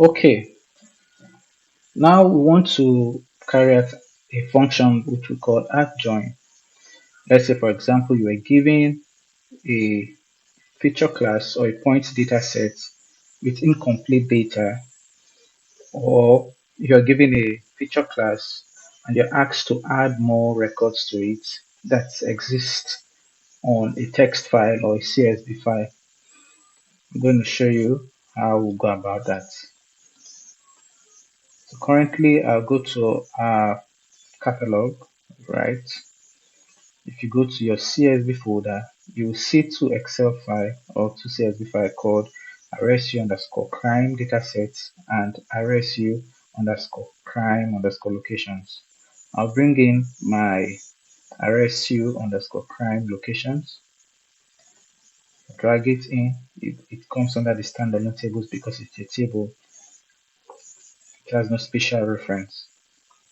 Okay, now we want to carry out a function which we call add join. Let's say, for example, you are given a feature class or a point data set with incomplete data, or you're given a feature class and you're asked to add more records to it that exist on a text file or a CSV file. I'm going to show you how we'll go about that. So currently, I'll go to our catalog, right? If you go to your CSV folder, you will see two Excel file or two CSV file called RSU underscore crime datasets and RSU underscore crime underscore locations. I'll bring in my RSU underscore crime locations, drag it in. It comes under the standalone tables because it's a table. It has no special reference.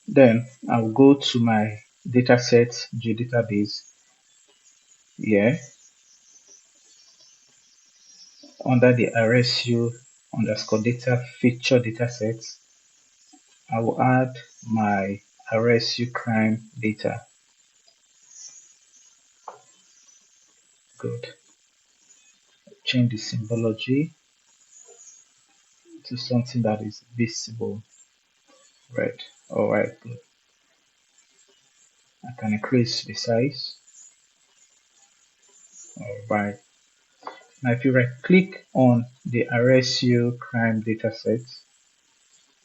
Then I'll go to my dataset geodatabase here under the RSU underscore data feature datasets. I will add my RSU crime data. Good. Change the symbology to something that is visible. Right. All right. Good. I can increase the size. All right. Now, if you right click on the RSU crime dataset,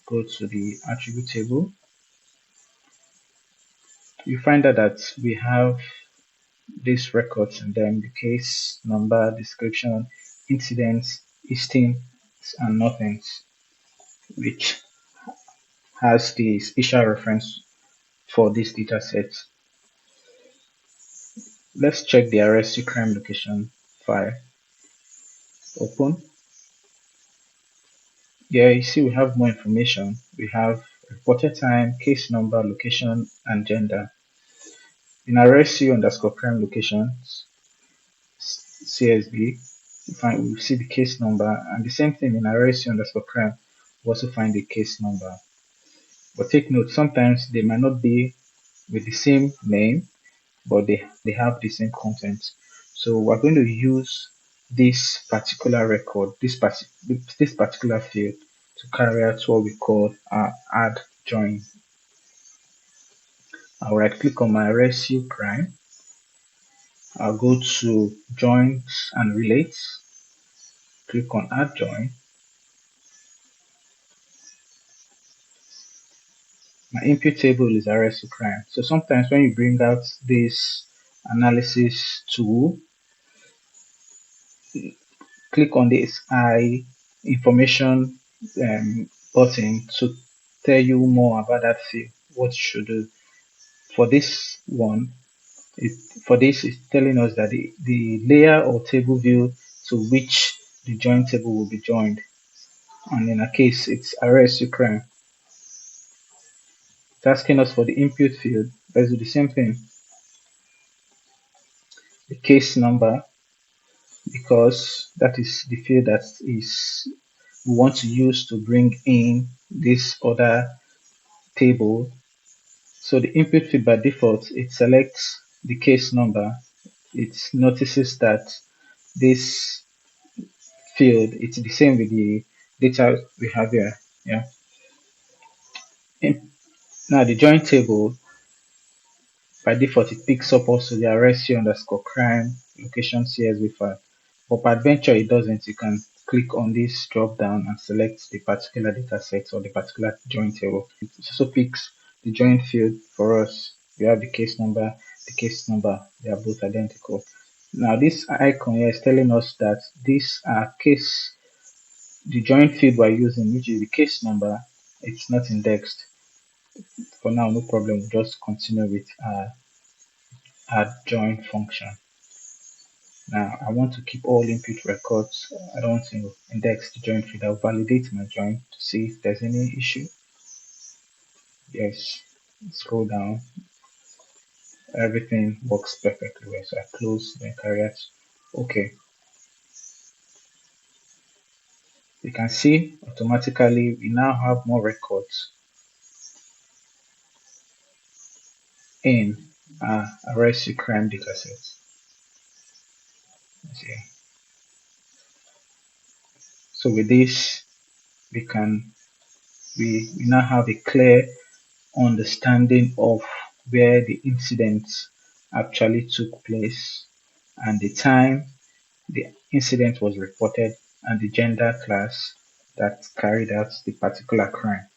go to the attribute table, you find out that we have these records and then the case number, description, incidents, listings, and nothings, which has the special reference for this data set. Let's check the RSU crime location file. Open. Yeah, you see we have more information. We have reported time, case number, location, and gender. In RSU underscore crime locations, CSV, we see the case number, and the same thing in RSU underscore crime, we also find the case number. But take note, sometimes they might not be with the same name, but they have the same content. So we're going to use this particular record, this particular field to carry out what we call add join. I'll right click on my RSU crime. I'll go to joins and relates, click on add join. My input table is RSU crime. So sometimes when you bring out this analysis tool, click on this I information button to tell you more about that field, what you should do. For this one, for this it's telling us that the layer or table view to which the join table will be joined. And in a case, it's RSU crime. It's asking us for the input field. Let's do the same thing. The case number, because that is the field that is we want to use to bring in this other table. So the input field by default, it selects the case number. It notices that this field, it's the same with the data we have here. Yeah. Now the join table, by default, it picks up also the RSU underscore crime location CSV file. But for adventure, it doesn't. You can click on this drop down and select the particular data set or the particular join table. It also picks the join field for us. We have the case number, they are both identical. Now this icon here is telling us that this case, the join field we're using, which is the case number, it's not indexed. For now, no problem. We'll just continue with add join function. Now I want to keep all input records. I don't want to index the join field. I'll validate my join to see if there's any issue. Yes, scroll down. Everything works perfectly well. So I close, then carry out. Okay. You can see automatically we now have more records in our arrest crime dataset. Okay. So with this, we can we now have a clear understanding of where the incident actually took place and the time the incident was reported and the gender class that carried out the particular crime.